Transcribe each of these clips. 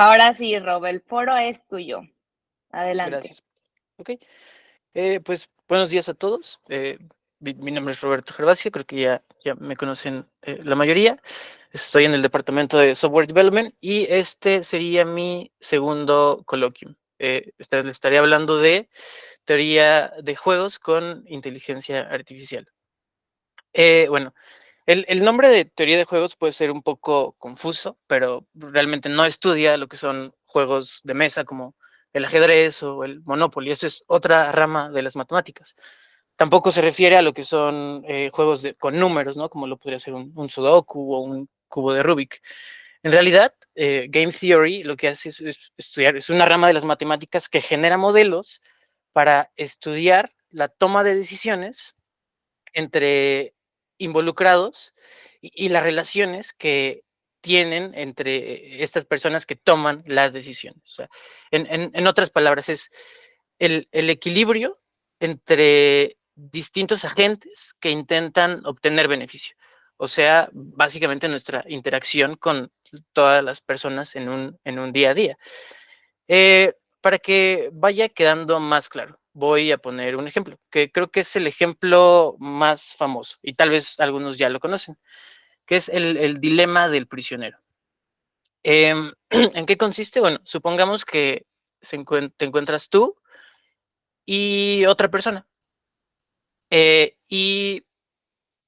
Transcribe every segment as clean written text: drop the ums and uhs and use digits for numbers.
Ahora sí, Rob, el foro es tuyo. Adelante. Gracias. Ok. Pues buenos días a todos. Mi nombre es Roberto Gervasio, creo que ya me conocen la mayoría. Estoy en el departamento de Software Development y este sería mi segundo coloquio. Le estaré hablando de teoría de juegos con inteligencia artificial. Bueno, el nombre de teoría de juegos puede ser un poco confuso, pero realmente no estudia lo que son juegos de mesa como el ajedrez o el Monopoly. Eso es otra rama de las matemáticas. Tampoco se refiere a lo que son juegos con números, ¿no? Como lo podría ser un Sudoku o un cubo de Rubik. En realidad, Game Theory lo que hace es estudiar, es una rama de las matemáticas que genera modelos para estudiar la toma de decisiones entre involucrados y las relaciones que tienen entre estas personas que toman las decisiones. O sea, en otras palabras, es el equilibrio entre distintos agentes que intentan obtener beneficio. O sea, básicamente nuestra interacción con todas las personas en un día a día. Para que vaya quedando más claro, voy a poner un ejemplo, que creo que es el ejemplo más famoso, y tal vez algunos ya lo conocen, que es el dilema del prisionero. ¿En qué consiste? Bueno, supongamos que te encuentras tú y otra persona, y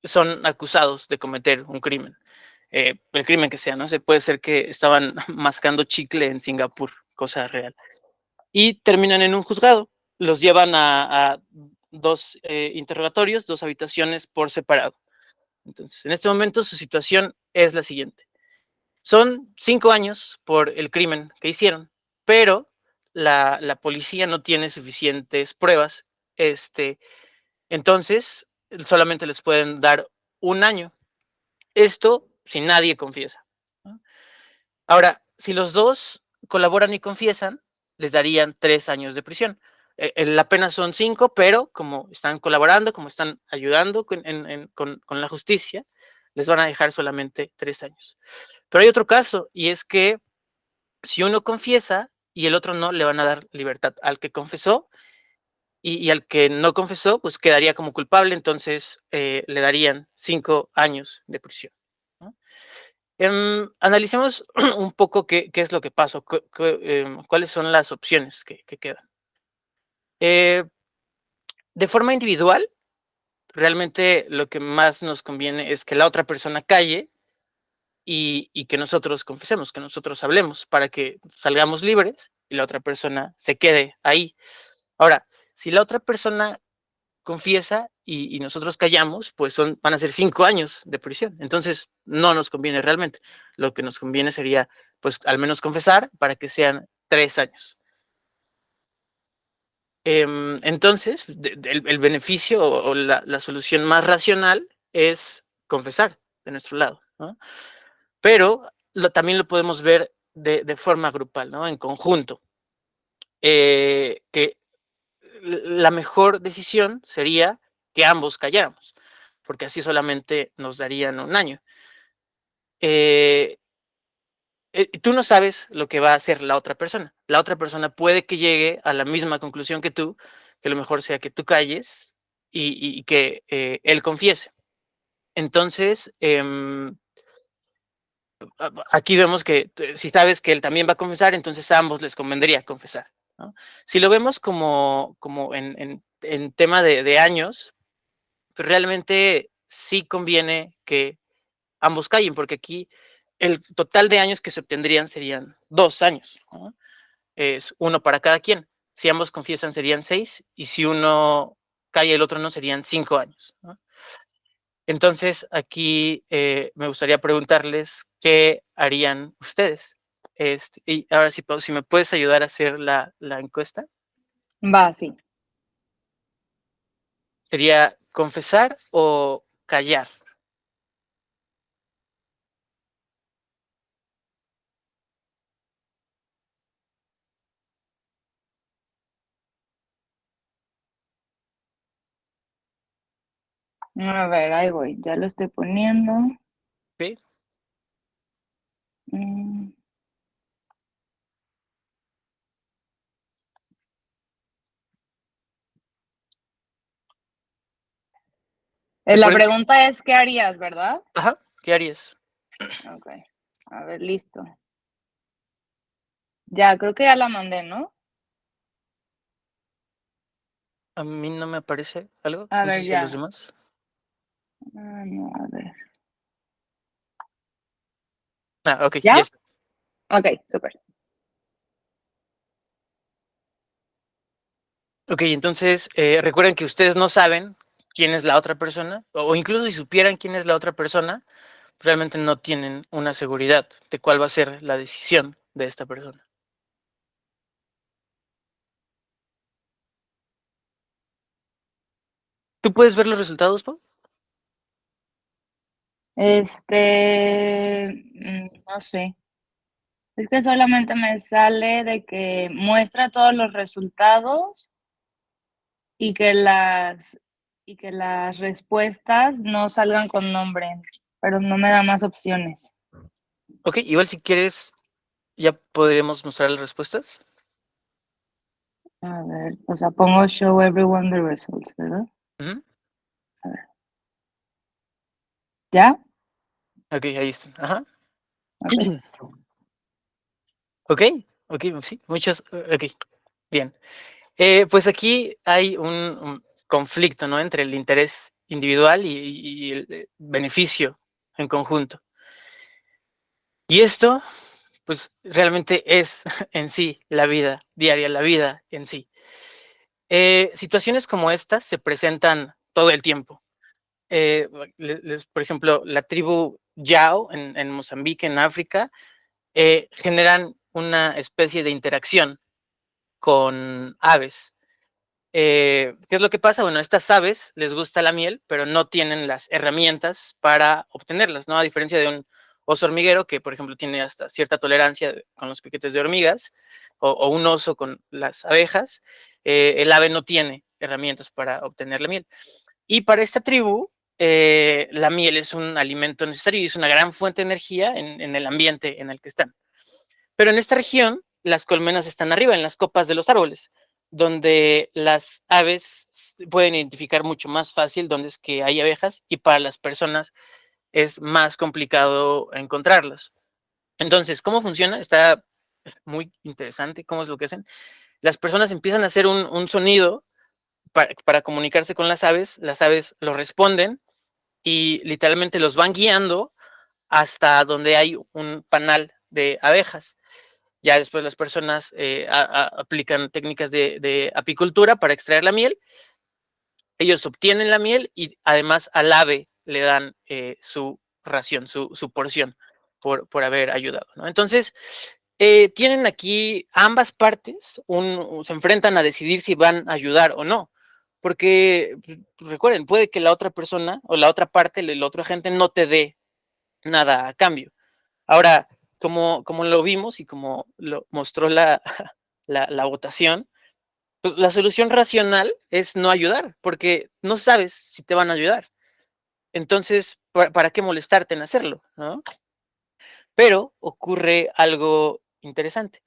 son acusados de cometer un crimen. El crimen que sea, no sé, puede ser que estaban mascando chicle en Singapur, cosa real. Y terminan en un juzgado. Los llevan a dos interrogatorios, dos habitaciones por separado. Entonces, en este momento su situación es la siguiente. Son 5 años por el crimen que hicieron, pero la policía no tiene suficientes pruebas. Entonces, solamente les pueden dar un año. Esto si nadie confiesa, ¿no? Ahora, si los dos colaboran y confiesan, les darían 3 años de prisión. La pena son 5, pero como están colaborando, como están ayudando con la justicia, les van a dejar solamente 3 años. Pero hay otro caso, y es que si uno confiesa y el otro no, le van a dar libertad al que confesó, y al que no confesó, pues quedaría como culpable, entonces le darían 5 años de prisión, ¿no? Analicemos un poco qué es lo que pasa, cuáles son las opciones que quedan. Eh, de forma individual, realmente lo que más nos conviene es que la otra persona calle y que nosotros confesemos, que nosotros hablemos para que salgamos libres y la otra persona se quede ahí. Ahora, si la otra persona confiesa y nosotros callamos, pues van a ser 5 años de prisión. Entonces, no nos conviene realmente. Lo que nos conviene sería, pues, al menos confesar para que sean 3 años. Entonces, el beneficio o la solución más racional es confesar de nuestro lado, ¿no? Pero también lo podemos ver de forma grupal, ¿no? En conjunto. Que la mejor decisión sería que ambos calláramos, porque así solamente nos darían un año. Tú no sabes lo que va a hacer la otra persona. La otra persona puede que llegue a la misma conclusión que tú, que lo mejor sea que tú calles y que él confiese. Entonces, aquí vemos que si sabes que él también va a confesar, entonces a ambos les convendría confesar, ¿no? Si lo vemos como en tema de años, pues realmente sí conviene que ambos callen, porque aquí el total de años que se obtendrían serían 2 años, ¿no? Es uno para cada quien. Si ambos confiesan serían 6, y si uno calla y el otro no, serían 5 años, ¿no? Entonces, aquí me gustaría preguntarles qué harían ustedes. Y ahora sí, Pau, si me puedes ayudar a hacer la encuesta, Va, sí. sería confesar o callar. A ver, ahí voy. Ya lo estoy poniendo. ¿Sí? Mm, La Recuerden que, pregunta es, ¿qué harías, verdad? ajá, ¿qué harías? Ok. A ver, listo. Ya, creo que ya la mandé, ¿no? A mí no me aparece algo, A no sé ver, si a los ya. demás. Ah, no, a ver. Ah, ok, ya ¿Ya? está. Ok, súper. Ok, entonces, recuerden que ustedes no saben quién es la otra persona, o incluso si supieran quién es la otra persona, realmente no tienen una seguridad de cuál va a ser la decisión de esta persona. ¿Tú puedes ver los resultados, Pau? No sé. Es que solamente me sale de que muestra todos los resultados y que las respuestas no salgan con nombre, pero no me da más opciones. Ok, igual si quieres, ya podremos mostrar las respuestas. A ver, o sea, pongo show everyone the results, ¿verdad? Ujú. A ver. ¿Ya? Ok, ahí están. Ajá. Ok. Ok, ok, sí, muchas. Ok, bien. Pues aquí hay un conflicto, ¿no? Entre el interés individual y el beneficio en conjunto. Y esto, pues realmente es en sí la vida diaria, la vida en sí. Situaciones como estas se presentan todo el tiempo. Por ejemplo, la tribu Yao en Mozambique, en África, generan una especie de interacción con aves. ¿Qué es lo que pasa? Bueno, a estas aves les gusta la miel, pero no tienen las herramientas para obtenerlas, ¿no? A diferencia de un oso hormiguero que, por ejemplo, tiene hasta cierta tolerancia con los piquetes de hormigas, o un oso con las abejas, el ave no tiene herramientas para obtener la miel. Y para esta tribu, la miel es un alimento necesario y es una gran fuente de energía en el ambiente en el que están. Pero en esta región, las colmenas están arriba, en las copas de los árboles, donde las aves pueden identificar mucho más fácil dónde es que hay abejas y para las personas es más complicado encontrarlas. Entonces, ¿cómo funciona? Está muy interesante cómo es lo que hacen. Las personas empiezan a hacer un sonido para comunicarse con las aves lo responden y literalmente los van guiando hasta donde hay un panal de abejas. Ya después las personas aplican técnicas de apicultura para extraer la miel. Ellos obtienen la miel y además al ave le dan su ración, su porción por haber ayudado, ¿no? Entonces, tienen aquí ambas partes, se enfrentan a decidir si van a ayudar o no. Porque recuerden, puede que la otra persona o la otra parte, el otro agente no te dé nada a cambio. Ahora, como lo vimos y como lo mostró la votación, pues la solución racional es no ayudar, porque no sabes si te van a ayudar. Entonces, ¿para qué molestarte en hacerlo? ¿No? Pero ocurre algo interesante,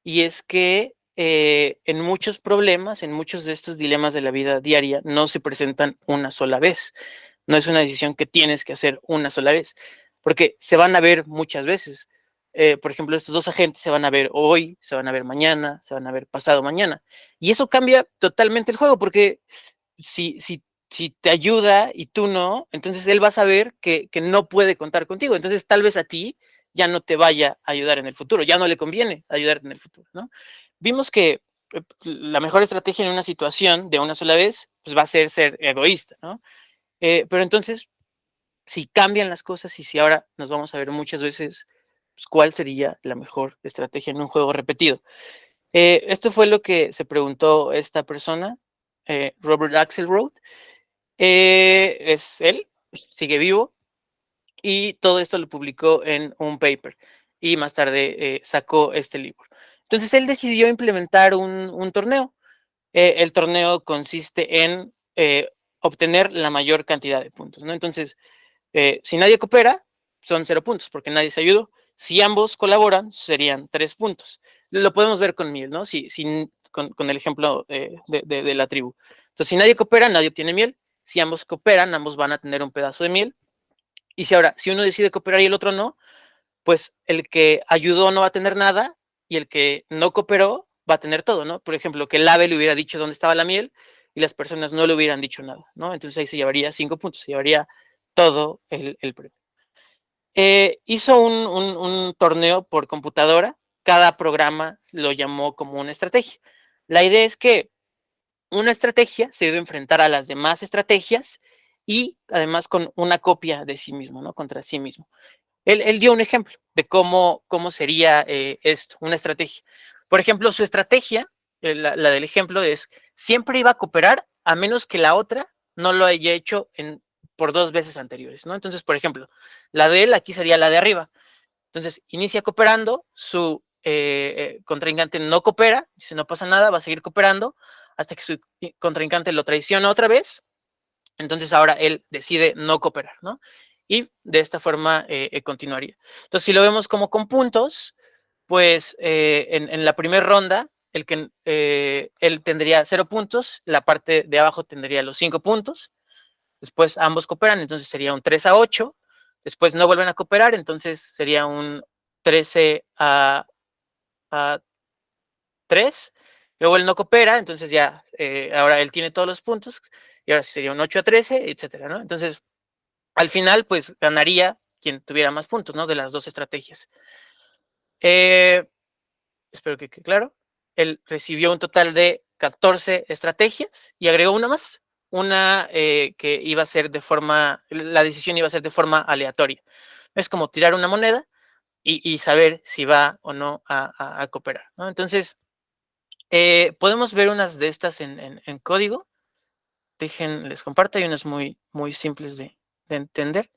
y es que en muchos problemas, en muchos de estos dilemas de la vida diaria, no se presentan una sola vez. No es una decisión que tienes que hacer una sola vez, porque se van a ver muchas veces. Por ejemplo, estos dos agentes se van a ver hoy, se van a ver mañana, se van a ver pasado mañana. Y eso cambia totalmente el juego, porque si, si, si te ayuda y tú no, entonces él va a saber que no puede contar contigo. Entonces tal vez a ti ya no te vaya a ayudar en el futuro, ya no le conviene ayudar en el futuro, ¿no? Vimos que la mejor estrategia en una situación de una sola vez, pues va a ser egoísta, ¿no? Pero entonces, si cambian las cosas y si ahora nos vamos a ver muchas veces, pues, ¿cuál sería la mejor estrategia en un juego repetido? Esto fue lo que se preguntó esta persona, Robert Axelrod. Es él, sigue vivo, y todo esto lo publicó en un paper y más tarde sacó este libro. Entonces él decidió implementar un torneo. El torneo consiste en obtener la mayor cantidad de puntos, ¿no? Entonces, si nadie coopera, son 0 puntos porque nadie se ayudó. Si ambos colaboran, serían 3 puntos. Lo podemos ver con miel, ¿no? Con el ejemplo de la tribu. Entonces, si nadie coopera, nadie obtiene miel. si ambos cooperan, ambos van a tener un pedazo de miel. Y si uno decide cooperar y el otro no, pues el que ayudó no va a tener nada y el que no cooperó va a tener todo, ¿no? Por ejemplo, que el ave le hubiera dicho dónde estaba la miel y las personas no le hubieran dicho nada, ¿no? Entonces ahí se llevaría 5 puntos, se llevaría todo el premio. Hizo un torneo por computadora, cada programa lo llamó como una estrategia. La idea es que una estrategia se debe enfrentar a las demás estrategias y además con una copia de sí mismo, ¿no? Contra sí mismo. Él dio un ejemplo de cómo sería esto, una estrategia. Por ejemplo, su estrategia, la del ejemplo, es siempre iba a cooperar a menos que la otra no lo haya hecho por 2 veces anteriores, ¿no? Entonces, por ejemplo, la de él aquí sería la de arriba. Entonces, inicia cooperando, su contrincante no coopera, dice no pasa nada, va a seguir cooperando hasta que su contrincante lo traiciona otra vez. Entonces ahora él decide no cooperar, ¿no? Y de esta forma continuaría. Entonces, si lo vemos como con puntos, pues en la primera ronda, él tendría 0 puntos, la parte de abajo tendría los 5 puntos, después ambos cooperan, entonces sería un 3-8, después no vuelven a cooperar, entonces sería un 13-3, luego él no coopera, entonces ya ahora él tiene todos los puntos, y ahora sí sería un 8-13, etcétera, ¿no? Entonces, al final, pues ganaría quien tuviera más puntos, ¿no? De las 2 estrategias. Espero que quede claro. Él recibió un total de 14 estrategias y agregó una más, una que iba a ser la decisión iba a ser de forma aleatoria. Es como tirar una moneda y saber si va o no a cooperar, ¿no? Entonces, podemos ver unas de estas en código. Les comparto, hay unas muy, muy simples de entender.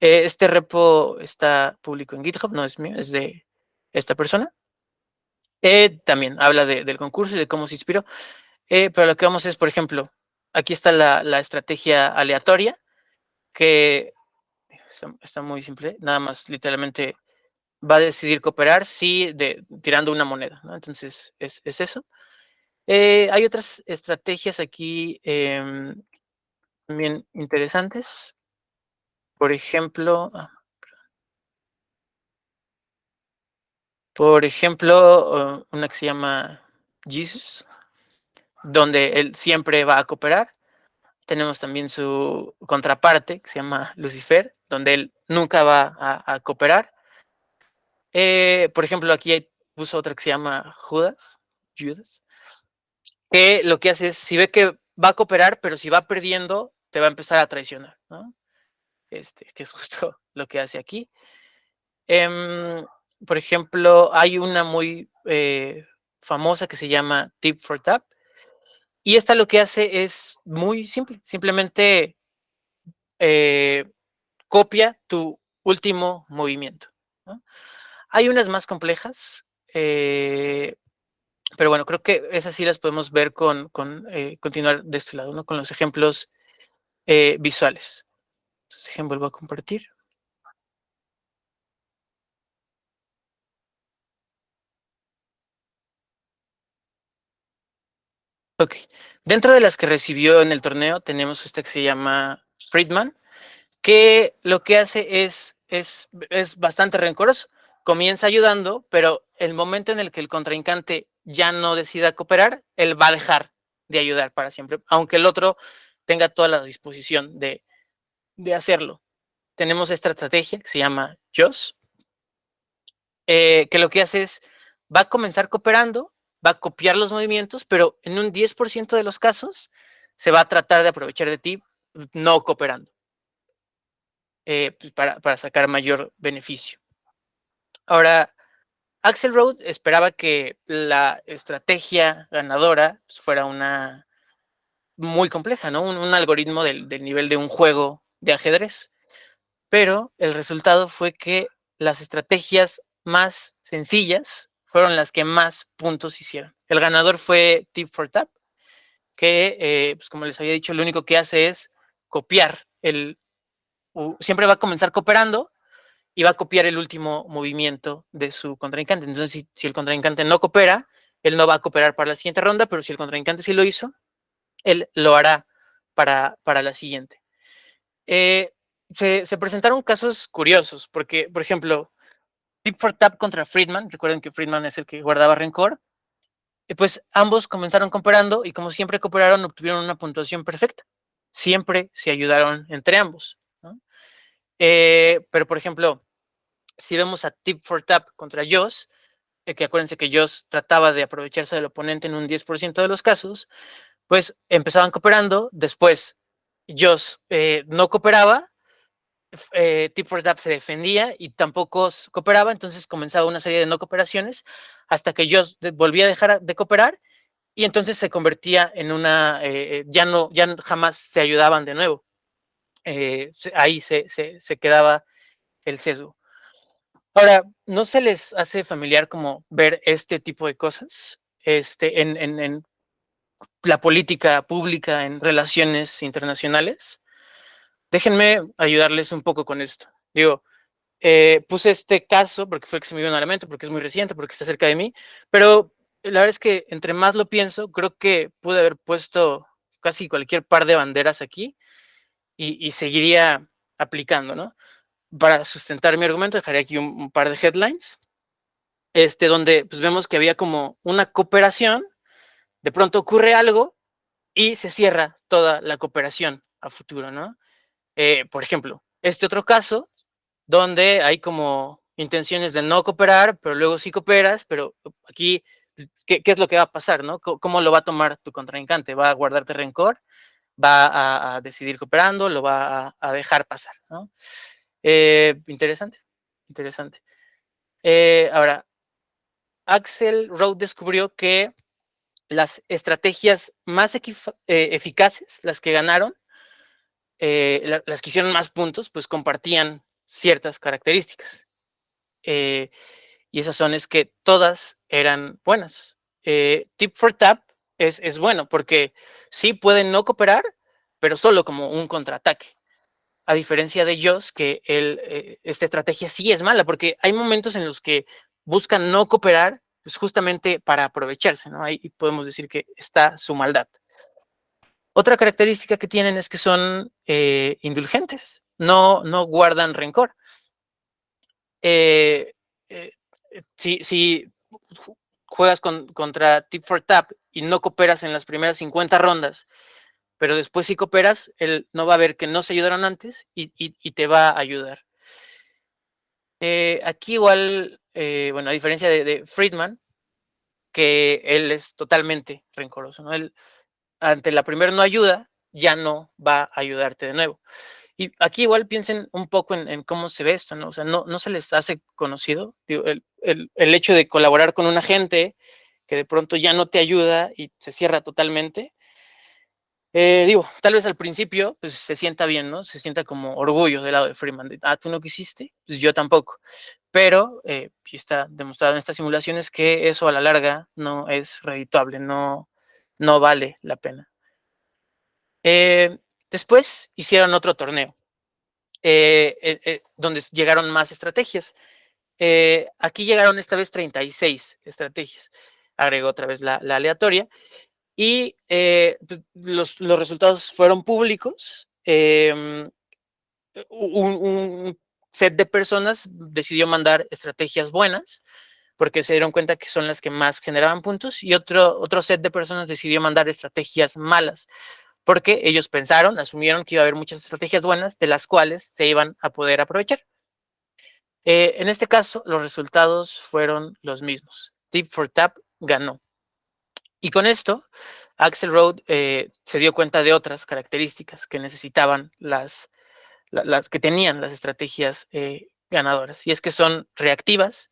Este repo está público en GitHub, no es mío, es de esta persona. También habla del concurso y de cómo se inspiró. Pero lo que vamos es, por ejemplo, aquí está la estrategia aleatoria, que está muy simple, nada más literalmente va a decidir cooperar si tirando una moneda, ¿no? Entonces, es eso. Hay otras estrategias aquí también interesantes. Por ejemplo, una que se llama Jesus, donde él siempre va a cooperar. Tenemos también su contraparte, que se llama Lucifer, donde él nunca va a cooperar. Por ejemplo, aquí puso otra que se llama Judas, que lo que hace es, si ve que va a cooperar, pero si va perdiendo, te va a empezar a traicionar, ¿no? Que es justo lo que hace aquí. Por ejemplo, hay una muy famosa que se llama Tip for Tap, y esta lo que hace es muy simple, simplemente copia tu último movimiento, ¿no? Hay unas más complejas, pero bueno, creo que esas sí las podemos ver con continuar de este lado, ¿no? Con los ejemplos visuales. Entonces, vuelvo a compartir. Ok. Dentro de las que recibió en el torneo tenemos esta que se llama Friedman, que lo que hace es bastante rencoroso. Comienza ayudando, pero el momento en el que el contrincante ya no decida cooperar, él va a dejar de ayudar para siempre, aunque el otro tenga toda la disposición de hacerlo. Tenemos esta estrategia que se llama JOS, que lo que hace es, va a comenzar cooperando, va a copiar los movimientos, pero en un 10% de los casos se va a tratar de aprovechar de ti no cooperando, pues para sacar mayor beneficio. Ahora, Axelrod esperaba que la estrategia ganadora pues, fuera una muy compleja, ¿no? Un algoritmo del nivel de un juego de ajedrez. Pero el resultado fue que las estrategias más sencillas fueron las que más puntos hicieron. El ganador fue Tip for Tap, que, pues como les había dicho, lo único que hace es copiar siempre va a comenzar cooperando y va a copiar el último movimiento de su contrincante. Entonces, si el contrincante no coopera, él no va a cooperar para la siguiente ronda, pero si el contrincante sí lo hizo, él lo hará para la siguiente. Se presentaron casos curiosos, porque, por ejemplo, Tip for Tap contra Friedman, recuerden que Friedman es el que guardaba rencor, pues ambos comenzaron cooperando y como siempre cooperaron, obtuvieron una puntuación perfecta. Siempre se ayudaron entre ambos, ¿no? Pero, por ejemplo, si vemos a Tip for Tap contra Joss, que acuérdense que Joss trataba de aprovecharse del oponente en un 10% de los casos, pues empezaban cooperando, después Joss no cooperaba, Tip for Tap se defendía y tampoco cooperaba, entonces comenzaba una serie de no cooperaciones hasta que Joss volvía a dejar de cooperar y entonces se convertía en una, ya jamás se ayudaban de nuevo. Ahí se quedaba el sesgo. Ahora, ¿no se les hace familiar como ver este tipo de cosas en la política pública, en relaciones internacionales? Déjenme ayudarles un poco con esto. Digo, puse este caso porque fue el que se me vino a la mente, porque es muy reciente, porque está cerca de mí, pero la verdad es que entre más lo pienso, creo que pude haber puesto casi cualquier par de banderas aquí y seguiría aplicando, ¿no? Para sustentar mi argumento, dejaré aquí un par de headlines, donde pues vemos que había como una cooperación, de pronto ocurre algo y se cierra toda la cooperación a futuro, ¿no? Por ejemplo, este otro caso, donde hay como intenciones de no cooperar, pero luego sí cooperas, pero aquí, ¿qué es lo que va a pasar, no? ¿Cómo lo va a tomar tu contrincante? ¿Va a guardarte rencor? ¿Va a decidir cooperando? ¿Lo va a dejar pasar, no? Interesante, interesante. Ahora, Axel Rode descubrió que las estrategias más eficaces, las que ganaron, las que hicieron más puntos, pues compartían ciertas características. Y esas son es que todas eran buenas. Tip for Tap es bueno porque sí pueden no cooperar, pero solo como un contraataque. A diferencia de Joss, que esta estrategia sí es mala, porque hay momentos en los que buscan no cooperar, pues justamente para aprovecharse, ¿no? Ahí podemos decir que está su maldad. Otra característica que tienen es que son indulgentes, no guardan rencor. Si juegas contra Tip for Tap y no cooperas en las primeras 50 rondas, pero después si cooperas, él no va a ver que no se ayudaron antes y te va a ayudar. Aquí igual, bueno, a diferencia de Friedman, que él es totalmente rencoroso, ¿no? Él ante la primera no ayuda, ya no va a ayudarte de nuevo. Y aquí igual piensen un poco en cómo se ve esto, ¿no? O sea, no se les hace conocido. Digo, el hecho de colaborar con una gente que de pronto ya no te ayuda y se cierra totalmente. Digo, tal vez al principio pues se sienta bien, ¿no? Se sienta como orgullo del lado de Freeman. Tú no quisiste, pues yo tampoco. Pero está demostrado en estas simulaciones que eso a la larga no es redituable, no vale la pena. Después hicieron otro torneo, donde llegaron más estrategias. Aquí llegaron esta vez 36 estrategias. Agregó otra vez la aleatoria. Y pues, los resultados fueron públicos. Un set de personas decidió mandar estrategias buenas, porque se dieron cuenta que son las que más generaban puntos, y otro set de personas decidió mandar estrategias malas, porque ellos pensaron, asumieron que iba a haber muchas estrategias buenas, de las cuales se iban a poder aprovechar. En este caso, los resultados fueron los mismos. Tip for Tap ganó. Y con esto, Axel Rode se dio cuenta de otras características que necesitaban las que tenían las estrategias ganadoras. Y es que son reactivas,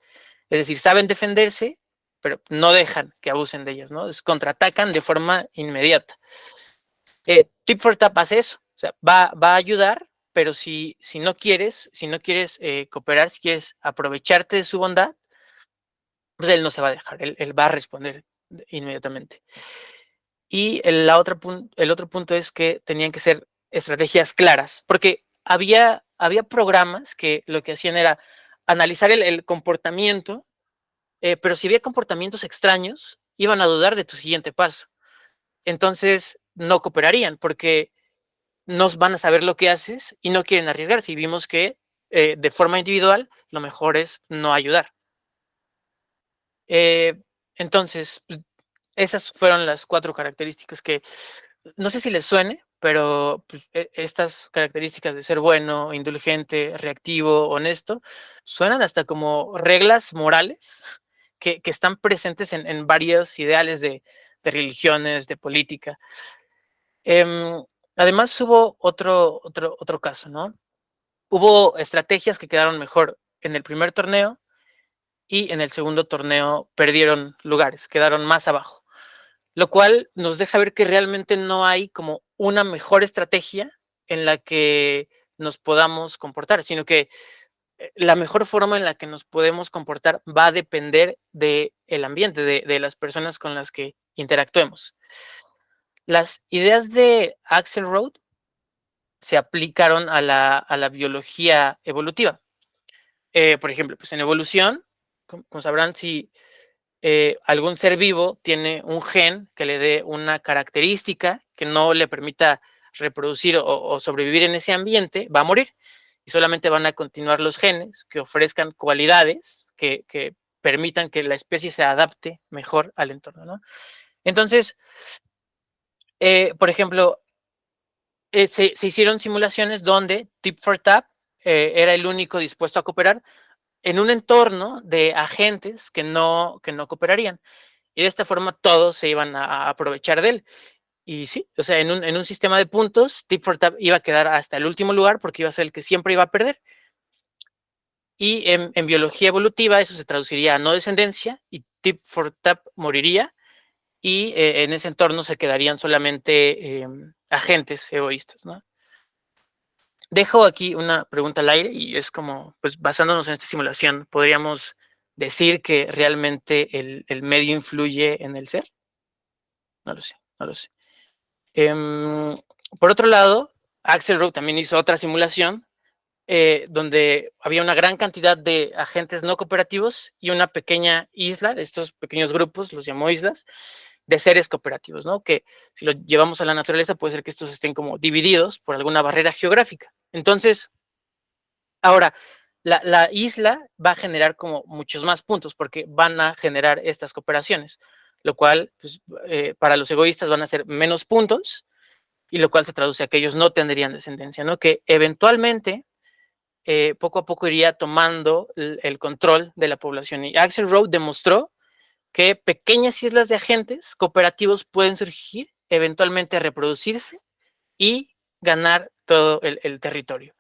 es decir, saben defenderse, pero no dejan que abusen de ellas, ¿no? Contraatacan de forma inmediata. Tip for Tap hace eso, o sea, va a ayudar, pero si no quieres cooperar, si quieres aprovecharte de su bondad, pues él no se va a dejar, él va a responder inmediatamente. Y el otro punto es que tenían que ser estrategias claras, porque había programas que lo que hacían era analizar el comportamiento, pero si había comportamientos extraños, iban a dudar de tu siguiente paso. Entonces, no cooperarían, porque no van a saber lo que haces y no quieren arriesgarse. Y vimos que de forma individual lo mejor es no ayudar. Entonces, esas fueron las 4 características que no sé si les suene, pero pues, estas características de ser bueno, indulgente, reactivo, honesto, suenan hasta como reglas morales que están presentes en varios ideales de religiones, de política. Además, hubo otro caso, ¿no? Hubo estrategias que quedaron mejor en el primer torneo y en el segundo torneo perdieron lugares, quedaron más abajo, lo cual nos deja ver que realmente no hay como una mejor estrategia en la que nos podamos comportar, sino que la mejor forma en la que nos podemos comportar va a depender del ambiente, de las personas con las que interactuemos. Las ideas de Axelrod se aplicaron a la biología evolutiva. Por ejemplo, pues en evolución, como sabrán, si algún ser vivo tiene un gen que le dé una característica que no le permita reproducir o sobrevivir en ese ambiente, va a morir. Y solamente van a continuar los genes que ofrezcan cualidades que permitan que la especie se adapte mejor al entorno, ¿no? Entonces, por ejemplo, se hicieron simulaciones donde Tip for Tap era el único dispuesto a cooperar en un entorno de agentes que no cooperarían. Y de esta forma todos se iban a aprovechar de él. Y sí, o sea, en un sistema de puntos, Tip for Tap iba a quedar hasta el último lugar porque iba a ser el que siempre iba a perder. Y en biología evolutiva eso se traduciría a no descendencia y Tip for Tap moriría y en ese entorno se quedarían solamente agentes egoístas, ¿no? Dejo aquí una pregunta al aire y es como, pues basándonos en esta simulación, ¿podríamos decir que realmente el medio influye en el ser? No lo sé, no lo sé. Por otro lado, Axelrod también hizo otra simulación donde había una gran cantidad de agentes no cooperativos y una pequeña isla, estos pequeños grupos, los llamó islas, de seres cooperativos, ¿no? Que si lo llevamos a la naturaleza puede ser que estos estén como divididos por alguna barrera geográfica. Entonces, ahora, la isla va a generar como muchos más puntos porque van a generar estas cooperaciones, lo cual pues, para los egoístas van a ser menos puntos y lo cual se traduce a que ellos no tendrían descendencia, ¿no? Que eventualmente poco a poco iría tomando el control de la población. Y Axelrod demostró que pequeñas islas de agentes cooperativos pueden surgir, eventualmente reproducirse y ganar todo el territorio.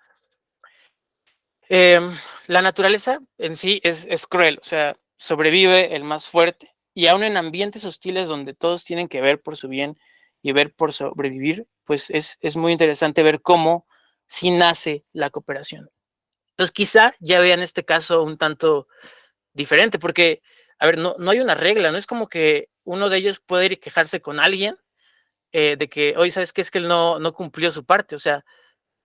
La naturaleza en sí es cruel, o sea, sobrevive el más fuerte y aún en ambientes hostiles donde todos tienen que ver por su bien y ver por sobrevivir, pues es muy interesante ver cómo sí nace la cooperación. Entonces quizá ya vean este caso un tanto diferente, porque, a ver, no hay una regla, no es como que uno de ellos puede ir y quejarse con alguien de que, oye, ¿sabes qué? Es que él no cumplió su parte, o sea,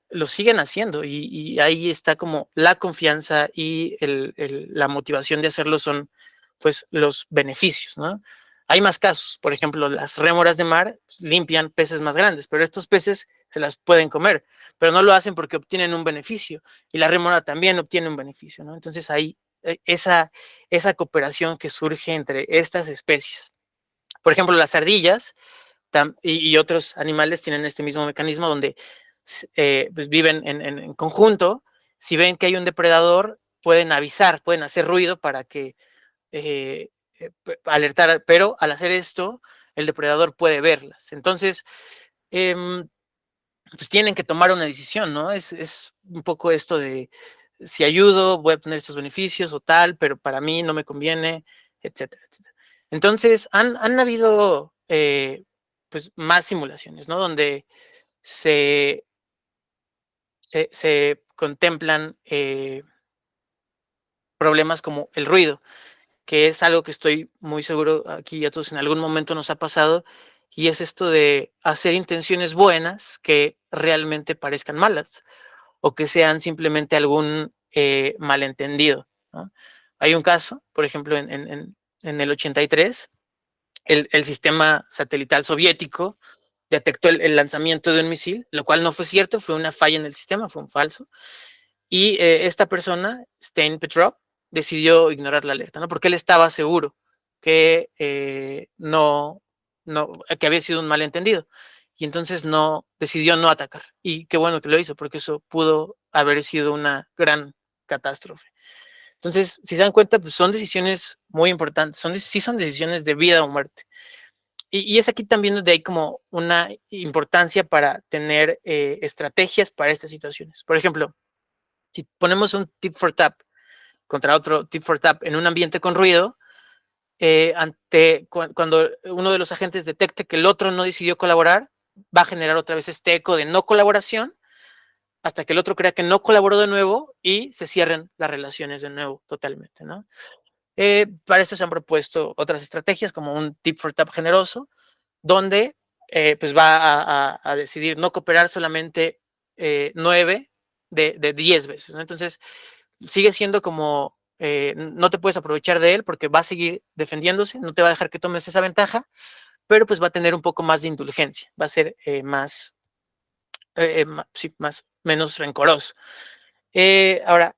lo siguen haciendo y ahí está como la confianza y la motivación de hacerlo son pues los beneficios, ¿no? Hay más casos, por ejemplo, las rémoras de mar limpian peces más grandes, pero estos peces se las pueden comer, pero no lo hacen porque obtienen un beneficio y la rémora también obtiene un beneficio, ¿no? Entonces hay esa cooperación que surge entre estas especies. Por ejemplo, las ardillas y otros animales tienen este mismo mecanismo donde pues viven en conjunto. Si ven que hay un depredador, pueden avisar, pueden hacer ruido para que alertar, pero al hacer esto, el depredador puede verlas. Entonces, pues tienen que tomar una decisión, ¿no? Es un poco esto de si ayudo, voy a obtener estos beneficios o tal, pero para mí no me conviene, etcétera, etcétera. Entonces, han habido pues más simulaciones, ¿no? Donde se contemplan problemas como el ruido, que es algo que estoy muy seguro aquí a todos en algún momento nos ha pasado, y es esto de hacer intenciones buenas que realmente parezcan malas o que sean simplemente algún malentendido, ¿no? Hay un caso, por ejemplo, en el 83, el sistema satelital soviético detectó el lanzamiento de un misil, lo cual no fue cierto, fue una falla en el sistema, fue un falso. Y esta persona, Stein Petrov, decidió ignorar la alerta, ¿no? Porque él estaba seguro que que había sido un malentendido. Y entonces decidió no atacar. Y qué bueno que lo hizo, porque eso pudo haber sido una gran catástrofe. Entonces, si se dan cuenta, pues son decisiones muy importantes, sí son decisiones de vida o muerte. Y es aquí también donde hay como una importancia para tener estrategias para estas situaciones. Por ejemplo, si ponemos un tip for tap contra otro tip for tap en un ambiente con ruido, cuando uno de los agentes detecte que el otro no decidió colaborar, va a generar otra vez este eco de no colaboración hasta que el otro crea que no colaboró de nuevo y se cierren las relaciones de nuevo totalmente, ¿no? Para eso se han propuesto otras estrategias como un tip for tap generoso, donde pues va a decidir no cooperar solamente 9 de 10 veces, ¿no? Entonces, sigue siendo como, no te puedes aprovechar de él porque va a seguir defendiéndose, no te va a dejar que tomes esa ventaja, pero pues va a tener un poco más de indulgencia, va a ser sí, menos rencoroso. Ahora,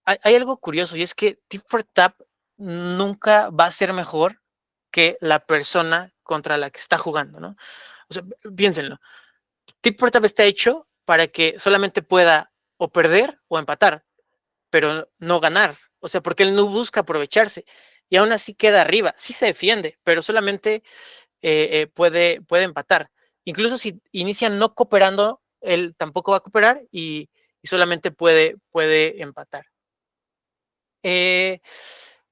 hay algo curioso y es que Tip for Tap nunca va a ser mejor que la persona contra la que está jugando, ¿no? O sea, piénsenlo. Tip for Tap está hecho para que solamente pueda o perder o empatar, pero no ganar. O sea, porque él no busca aprovecharse y aún así queda arriba. Sí se defiende, pero solamente puede empatar. Incluso si inician no cooperando, él tampoco va a cooperar y solamente puede empatar.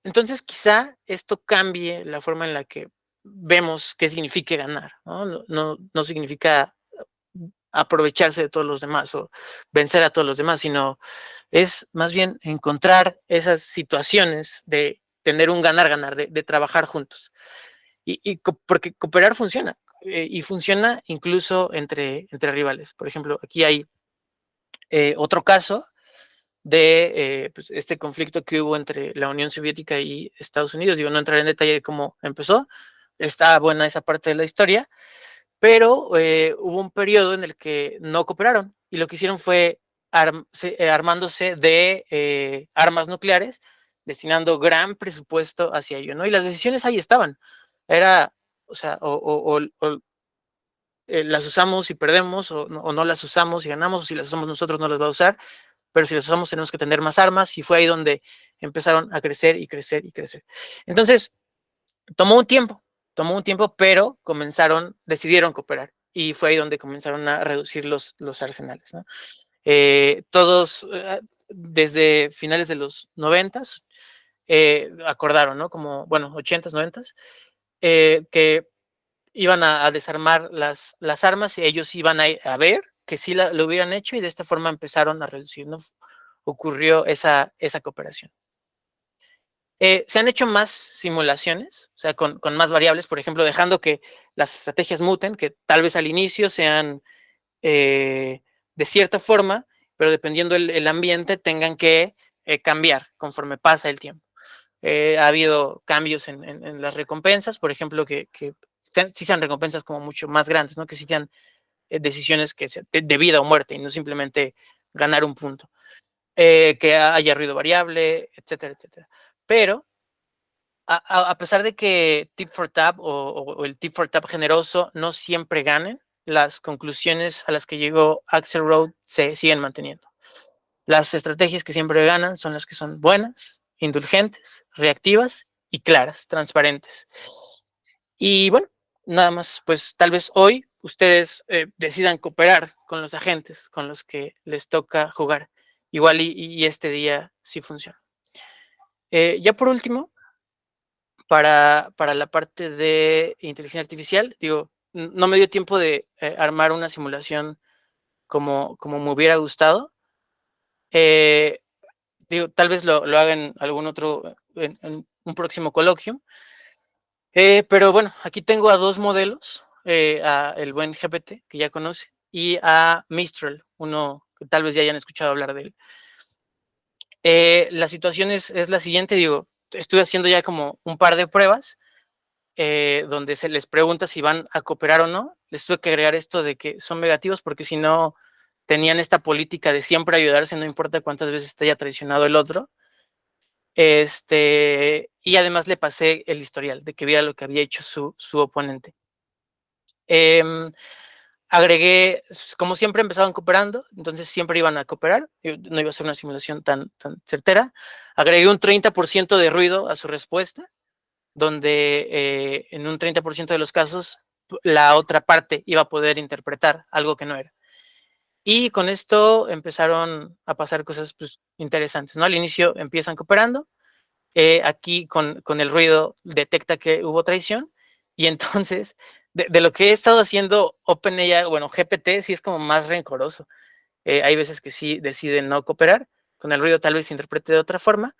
Entonces, quizá esto cambie la forma en la que vemos qué significa ganar, ¿no? No significa aprovecharse de todos los demás o vencer a todos los demás, sino es más bien encontrar esas situaciones de tener un ganar-ganar, de trabajar juntos. Porque cooperar funciona, y funciona incluso entre rivales. Por ejemplo, aquí hay otro caso de pues, este conflicto que hubo entre la Unión Soviética y Estados Unidos. Digo, no entraré en detalle de cómo empezó, está buena esa parte de la historia, pero hubo un periodo en el que no cooperaron y lo que hicieron fue armándose de armas nucleares, destinando gran presupuesto hacia ello, ¿no? Y las decisiones ahí estaban. Era, o sea, las usamos y perdemos, o no las usamos y ganamos, o si las usamos nosotros no las va a usar, pero si las usamos tenemos que tener más armas, y fue ahí donde empezaron a crecer y crecer y crecer. Entonces, tomó un tiempo, pero decidieron cooperar, y fue ahí donde comenzaron a reducir los arsenales, ¿no? Todos, desde finales de los 90s, acordaron, ¿no? Como, bueno, 80s, 90s, que iban a desarmar las armas y ellos iban a ver que sí lo hubieran hecho, y de esta forma empezaron a reducir, ¿no? Ocurrió esa cooperación. Se han hecho más simulaciones, o sea, con más variables, por ejemplo, dejando que las estrategias muten, que tal vez al inicio sean de cierta forma, pero dependiendo el ambiente tengan que cambiar conforme pasa el tiempo. Ha habido cambios en las recompensas, por ejemplo, que sí sean recompensas como mucho más grandes, ¿no? Que sí sean decisiones que de vida o muerte, y no simplemente ganar un punto. Que haya ruido variable, etcétera, etcétera. Pero a pesar de que Tip for Tap o el Tip for Tap generoso no siempre ganen, las conclusiones a las que llegó Axelrod se siguen manteniendo. Las estrategias que siempre ganan son las que son buenas, indulgentes, reactivas y claras, transparentes. Y bueno, nada más, pues tal vez hoy ustedes decidan cooperar con los agentes con los que les toca jugar. Igual y este día sí funciona. Ya por último, para la parte de inteligencia artificial, digo, no me dio tiempo de armar una simulación como me hubiera gustado. Digo, tal vez lo haga en algún otro, en un próximo coloquio. Pero bueno, aquí tengo a dos modelos, a el buen GPT, que ya conoce, y a Mistral, uno que tal vez ya hayan escuchado hablar de él. La situación es la siguiente, digo, estuve haciendo ya como un par de pruebas. donde se les pregunta si van a cooperar o no, les tuve que agregar esto de que son negativos porque si no tenían esta política de siempre ayudarse, no importa cuántas veces te haya traicionado el otro. Y además le pasé el historial de que viera lo que había hecho su oponente. Agregué, como siempre empezaban cooperando, entonces siempre iban a cooperar, no iba a ser una simulación tan certera. Agregué un 30% de ruido a su respuesta, donde en un 30% de los casos la otra parte iba a poder interpretar algo que no era. Y con esto empezaron a pasar cosas pues, interesantes, ¿no? Al inicio empiezan cooperando, aquí con el ruido detecta que hubo traición, y entonces de lo que he estado haciendo OpenAI, bueno, GPT sí es como más rencoroso. Hay veces que sí deciden no cooperar, con el ruido tal vez se interprete de otra forma,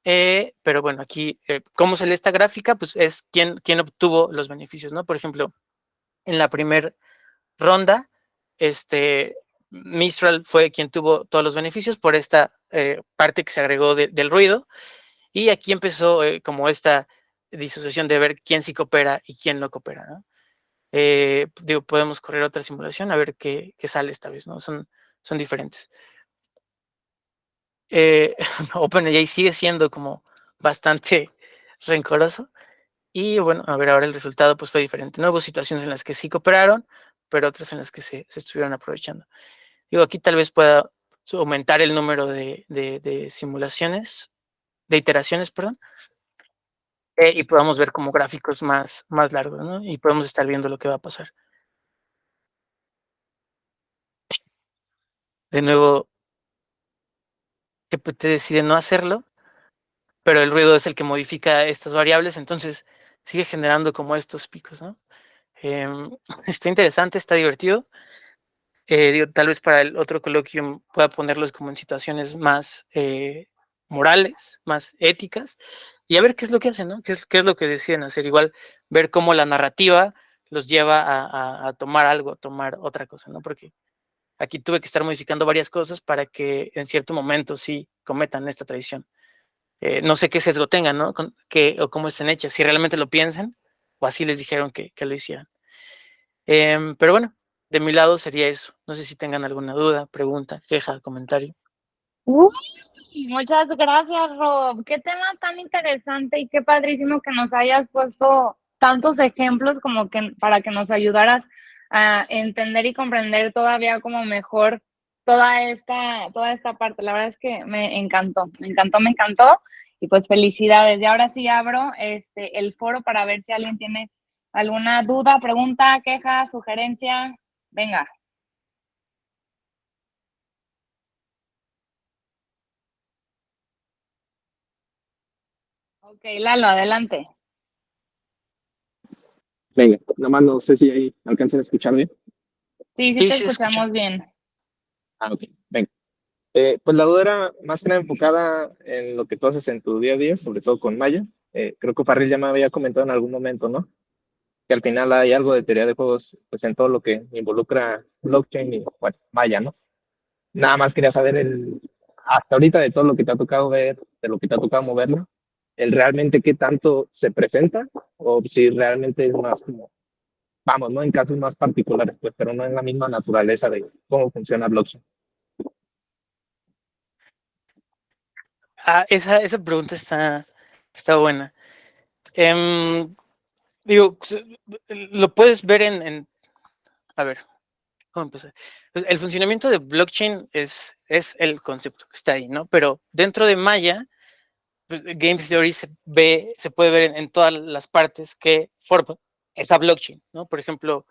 pero bueno, aquí, ¿cómo se lee esta gráfica? Pues es quién obtuvo los beneficios, ¿no? Por ejemplo, en la primera ronda, Mistral fue quien tuvo todos los beneficios por esta parte que se agregó del ruido, y aquí empezó como esta disociación de ver quién sí coopera y quién no coopera, ¿no? Digo, podemos correr otra simulación a ver qué sale esta vez, ¿no? Son diferentes. OpenAI sigue siendo como bastante rencoroso, y bueno, a ver, ahora el resultado pues fue diferente, ¿no? Hubo situaciones en las que sí cooperaron, pero otras en las que se estuvieron aprovechando. Digo, aquí tal vez pueda aumentar el número de simulaciones, de iteraciones, perdón, y podamos ver como gráficos más largos, ¿no? Y podemos estar viendo lo que va a pasar. De nuevo, GPT decide no hacerlo, pero el ruido es el que modifica estas variables, entonces sigue generando como estos picos, ¿no? Está interesante, está divertido. Digo, tal vez para el otro coloquio pueda ponerlos como en situaciones más morales, más éticas, y a ver qué es lo que hacen, ¿no? Qué es lo que deciden hacer. Igual ver cómo la narrativa los lleva a tomar algo, a tomar otra cosa, ¿no? Porque aquí tuve que estar modificando varias cosas para que en cierto momento sí cometan esta traición. No sé qué sesgo tengan, ¿no? O cómo estén hechas, si realmente lo piensan o así les dijeron que lo hicieran. Pero bueno, de mi lado sería eso. No sé si tengan alguna duda, pregunta, queja, comentario. Uy, muchas gracias, Rob. Qué tema tan interesante y qué padrísimo que nos hayas puesto tantos ejemplos como que para que nos ayudaras a entender y comprender todavía como mejor toda esta parte. La verdad es que me encantó, me encantó, me encantó. Y pues felicidades. Y ahora sí abro el foro para ver si alguien tiene alguna duda, pregunta, queja, sugerencia. Venga. Ok, Lalo, adelante. Venga, nada más no sé si ahí alcancen a escuchar bien. Sí, sí Sí, te sí, escucha. escuchamos bien. Ah, ok, venga. Pues la duda era más que nada enfocada en lo que tú haces en tu día a día, sobre todo con Maya. Creo que Farril ya me había comentado en algún momento, ¿no? Que al final hay algo de teoría de juegos, pues en todo lo que involucra blockchain y, bueno, Maya, ¿no? Nada más quería saber hasta ahorita de todo lo que te ha tocado ver, de lo que te ha tocado moverlo, el realmente qué tanto se presenta o si realmente es más como, vamos, ¿no? En casos más particulares, pues, pero no en la misma naturaleza de cómo funciona blockchain. Esa pregunta está buena. Digo, lo puedes ver a ver, ¿cómo empezar? Pues el funcionamiento de blockchain es el concepto que está ahí, ¿no? Pero dentro de Maya, pues, Game Theory se puede ver en todas las partes que forman esa blockchain, ¿no? Por ejemplo,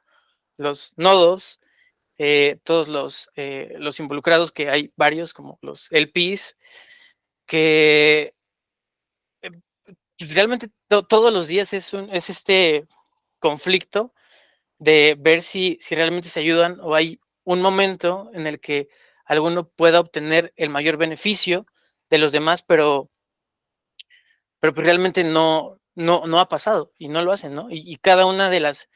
los nodos, todos los involucrados, que hay varios, como los LPs, que realmente todos los días es este conflicto de ver si realmente se ayudan o hay un momento en el que alguno pueda obtener el mayor beneficio de los demás, pero pues realmente no ha pasado y no lo hacen, ¿no? Y cada una de las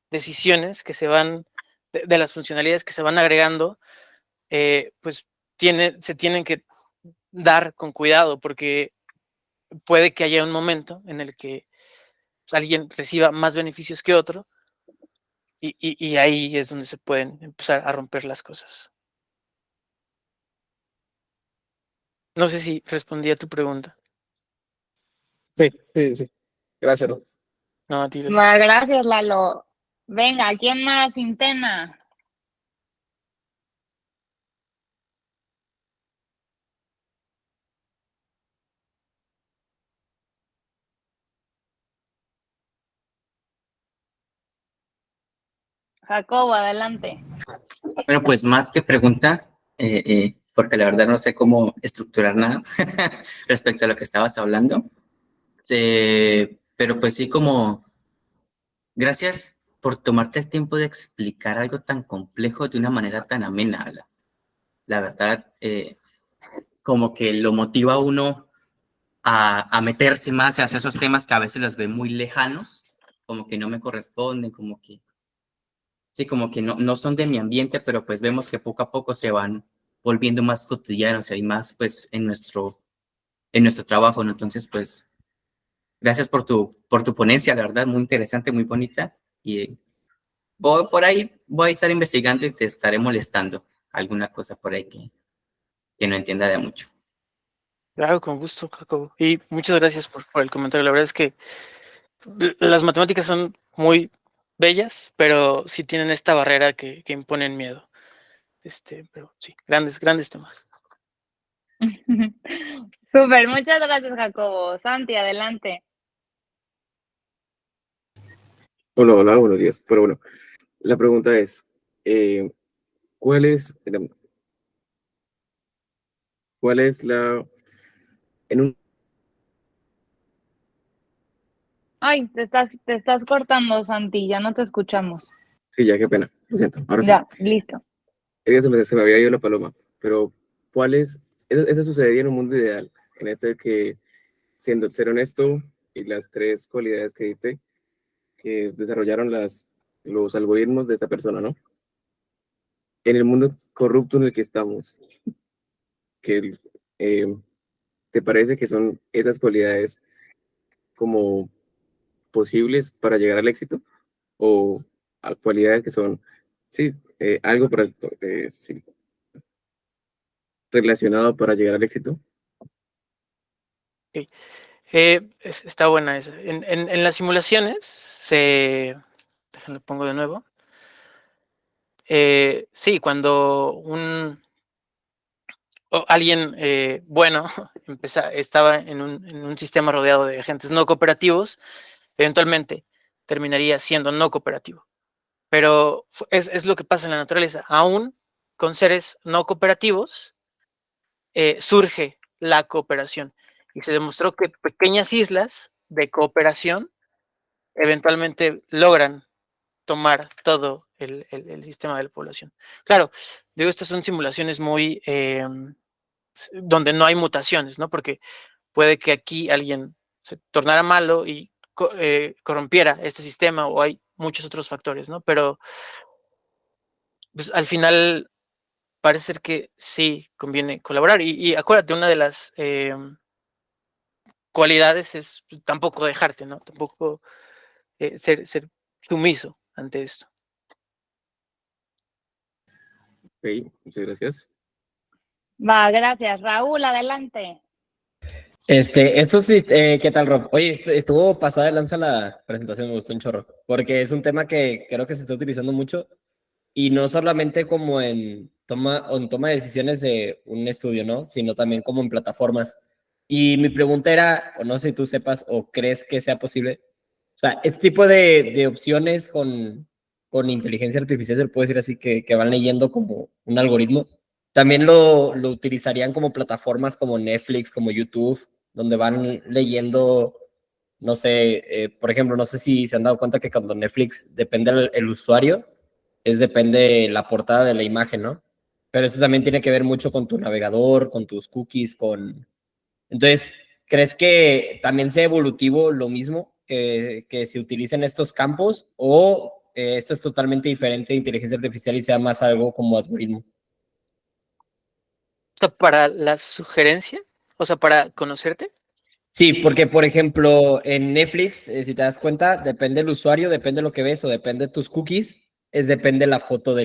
decisiones que se van, de las funcionalidades que se van agregando, pues se tienen que dar con cuidado porque puede que haya un momento en el que alguien reciba más beneficios que otro, y ahí es donde se pueden empezar a romper las cosas. No sé si respondí a tu pregunta. Sí, sí, sí. Gracias, Ro. No, a ti, Lalo. Va, gracias, Lalo. Venga, ¿quién más? Intena. Jacobo, adelante. Bueno, pues más que pregunta, porque la verdad no sé cómo estructurar nada respecto a lo que estabas hablando, pero pues sí como, gracias por tomarte el tiempo de explicar algo tan complejo de una manera tan amena. La verdad, como que lo motiva a uno a meterse más hacia esos temas que a veces los ve muy lejanos, como que no me corresponden, como que sí, como que no son de mi ambiente, pero pues vemos que poco a poco se van volviendo más cotidianos y más pues en nuestro trabajo, ¿no? Entonces, pues, gracias por tu ponencia, la verdad, muy interesante, muy bonita. Y por ahí voy a estar investigando y te estaré molestando alguna cosa por ahí que no entienda de mucho. Claro, con gusto, Jacobo. Y muchas gracias por el comentario. La verdad es que las matemáticas son muy bellas, pero sí tienen esta barrera que imponen miedo. Pero sí, grandes temas. Súper, muchas gracias, Jacobo. Santi, adelante. Hola, hola, buenos días. Pero bueno, la pregunta es, eh, ¿cuál es, cuál es la, en un, Ay, te estás cortando, Santi, ya no te escuchamos. sí, ya, qué pena, lo siento, ahora sí, Ya, listo. se me había ido la paloma, pero ¿cuál es, eso sucedería en un mundo ideal, en este que, siendo ser honesto y las tres cualidades que diste, que desarrollaron los algoritmos de esta persona, ¿no? En el mundo corrupto en el que estamos, que ¿te parece que son esas cualidades como posibles para llegar al éxito o a cualidades que son, sí, algo para, sí, relacionado para llegar al éxito? Okay. Está buena esa. En las simulaciones déjenlo pongo de nuevo. Sí, cuando alguien bueno estaba en un sistema rodeado de agentes no cooperativos, eventualmente terminaría siendo no cooperativo. Pero es lo que pasa en la naturaleza. Aún con seres no cooperativos surge la cooperación. Y se demostró que pequeñas islas de cooperación eventualmente logran tomar todo el sistema de la población. Claro, digo, estas son simulaciones muy donde no hay mutaciones, ¿no? Porque puede que aquí alguien se tornara malo y corrompiera este sistema, o hay muchos otros factores, ¿no? Pero pues, al final parece ser que sí conviene colaborar. Y acuérdate, una de las cualidades es tampoco dejarte, ¿no? Tampoco ser sumiso ante esto. Ok, muchas gracias. Va, gracias. Raúl, adelante. Esto sí, ¿qué tal, Rob? Oye, estuvo pasada de lanza la presentación, me gustó un chorro, porque es un tema que creo que se está utilizando mucho y no solamente como en toma de decisiones de un estudio, ¿no? Sino también como en plataformas. Y mi pregunta era, o no sé si tú sepas o crees que sea posible, o sea, este tipo de opciones con inteligencia artificial, se puede decir así, que van leyendo como un algoritmo, también lo utilizarían como plataformas como Netflix, como YouTube, donde van leyendo, no sé, por ejemplo, no sé si se han dado cuenta que cuando Netflix depende el usuario, depende la portada de la imagen, ¿no? Pero eso también tiene que ver mucho con tu navegador, con tus cookies, Entonces, ¿crees que también sea evolutivo lo mismo que se utilicen estos campos o esto es totalmente diferente de inteligencia artificial y sea más algo como algoritmo? O sea, para la sugerencia, o sea, para conocerte. Sí, porque por ejemplo en Netflix, si te das cuenta, depende del usuario, depende de lo que ves o depende de tus cookies, depende la foto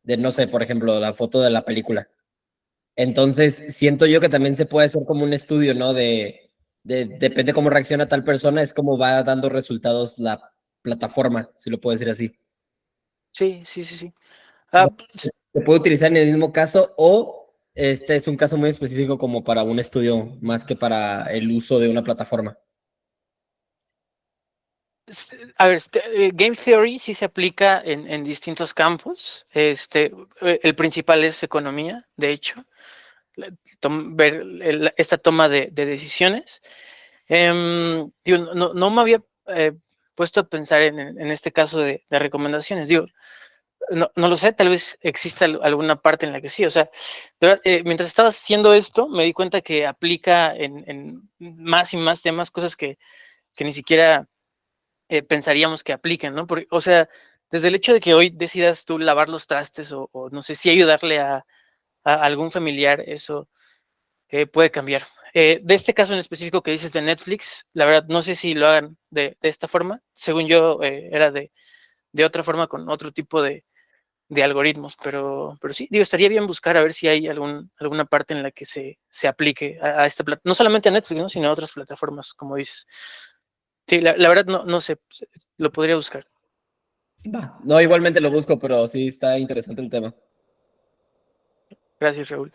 no sé, por ejemplo, la foto de la película. Entonces, siento yo que también se puede hacer como un estudio, ¿no? Depende cómo reacciona tal persona, es como va dando resultados la plataforma, si lo puedo decir así. Sí, sí, sí, sí. O Ah, sea, se puede utilizar en el mismo caso o este es un caso muy específico como para un estudio más que para el uso de una plataforma. a ver, Game Theory sí se aplica en distintos campos. El principal es economía, de hecho, ver esta toma de decisiones. Digo, no me había puesto a pensar en este caso de recomendaciones. Digo, no lo sé, tal vez exista alguna parte en la que sí. O sea, de verdad, mientras estaba haciendo esto, me di cuenta que aplica en más y más temas, cosas que ni siquiera pensaríamos que apliquen, ¿no? Porque, o sea, desde el hecho de que hoy decidas tú lavar los trastes o no sé, si ayudarle a algún familiar, eso puede cambiar. De este caso en específico que dices de Netflix, la verdad no sé si lo hagan de esta forma. Según yo, era de otra forma con otro tipo de algoritmos, pero sí, digo, estaría bien buscar a ver si hay alguna parte en la que se aplique a esta no solamente a Netflix, ¿no? Sino a otras plataformas, como dices. Sí, la verdad no sé, lo podría buscar. Va. No, igualmente lo busco, pero sí está interesante el tema. Gracias, Raúl.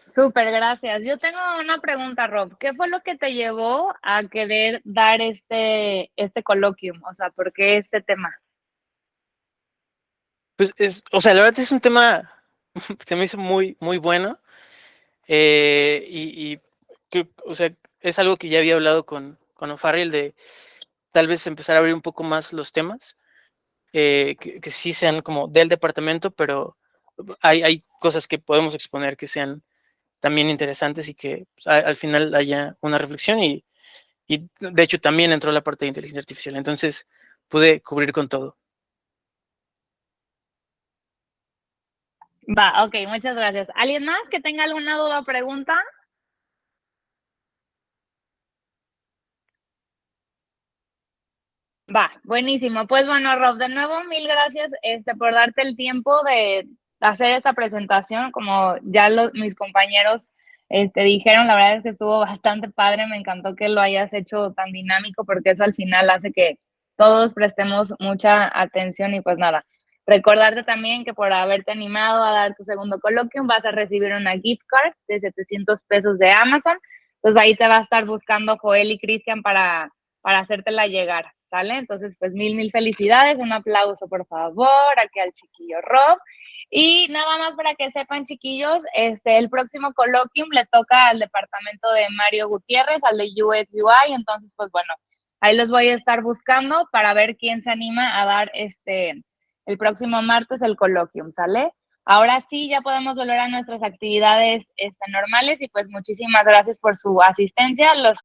Súper, gracias. Yo tengo una pregunta, Rob. ¿Qué fue lo que te llevó a querer dar este coloquium? O sea, ¿por qué este tema? Pues o sea, la verdad es un tema se me hizo muy, muy bueno. Y o sea, es algo que ya había hablado con O'Farrell de tal vez empezar a abrir un poco más los temas, que sí sean como del departamento, pero hay cosas que podemos exponer que sean también interesantes y que pues, al final haya una reflexión y de hecho también entró la parte de inteligencia artificial. Entonces pude cubrir con todo. Va, ok, muchas gracias. ¿Alguien más que tenga alguna duda o pregunta? Va, buenísimo. Pues bueno, Rob, de nuevo, mil gracias por darte el tiempo de hacer esta presentación. Como ya mis compañeros dijeron, la verdad es que estuvo bastante padre. Me encantó que lo hayas hecho tan dinámico porque eso al final hace que todos prestemos mucha atención y pues nada. Recordarte también que por haberte animado a dar tu segundo coloquio vas a recibir una gift card de 700 pesos de Amazon. Entonces ahí te va a estar buscando Joel y Cristian para hacértela llegar, ¿sale? Entonces, pues mil felicidades, un aplauso, por favor, aquí al chiquillo Rob. Y nada más para que sepan, chiquillos, el próximo coloquium le toca al departamento de Mario Gutiérrez, al de UX UI, entonces, pues bueno, ahí los voy a estar buscando para ver quién se anima a dar el próximo martes el coloquium, ¿sale? Ahora sí, ya podemos volver a nuestras actividades normales y pues muchísimas gracias por su asistencia. Los